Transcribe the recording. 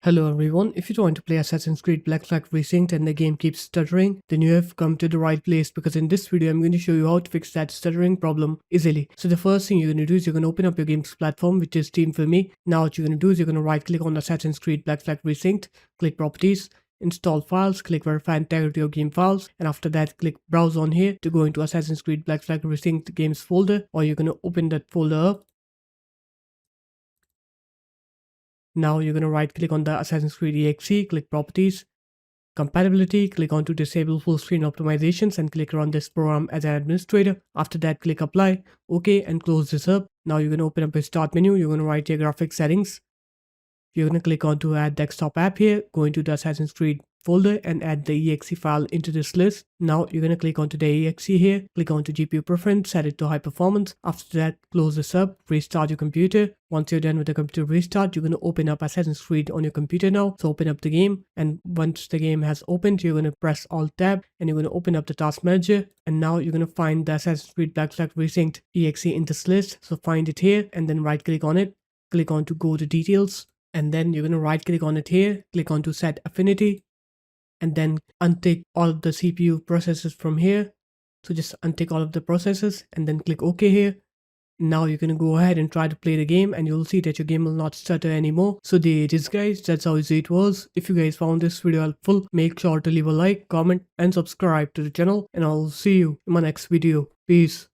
Hello everyone, if you want to play Assassin's Creed Black Flag Resynced and the game keeps stuttering, then you have come to the right place because in this video I'm going to show you how to fix that stuttering problem easily. So the first thing you're going to do is you're going to open up your game's platform, which is Steam for me. Now what you're going to do is you're going to right click on Assassin's Creed Black Flag Resynced, click Properties, install files, click Verify Integrity of Game Files, and after that click Browse on here to go into Assassin's Creed Black Flag Resynced Games folder, or you're going to open that folder up. Now you're going to right click on the Assassin's Creed EXE, click Properties, Compatibility, click on to Disable Full Screen Optimizations and click Run this program as an administrator. After that click Apply, OK, and close this up. Now you're going to open up a Start menu, you're going to write your graphics settings. You're going to click on to Add Desktop App here, go into the Assassin's Creed folder and add the exe file into this list. Now you're going to click onto the exe here, click onto GPU preference, set it to high performance. After that close this up, restart your computer. Once you're done with the computer restart, you're going to open up Assassin's Creed on your computer now. So open up the game, and once the game has opened, you're going to press Alt Tab and you're going to open up the task manager, and now you're going to find the Assassin's Creed Black Flag Resynced exe in this list. So find it here and then right click on it, click on to go to details, and then you're going to right click on it here, click on to set affinity, and then untick all of the CPU processes from here. So just untick all of the processes and then click OK here. Now you're going to go ahead and try to play the game and you'll see that your game will not stutter anymore. So there it is guys, that's how easy it was. If you guys found this video helpful, make sure to leave a like, comment and subscribe to the channel, and I'll see you in my next video. Peace.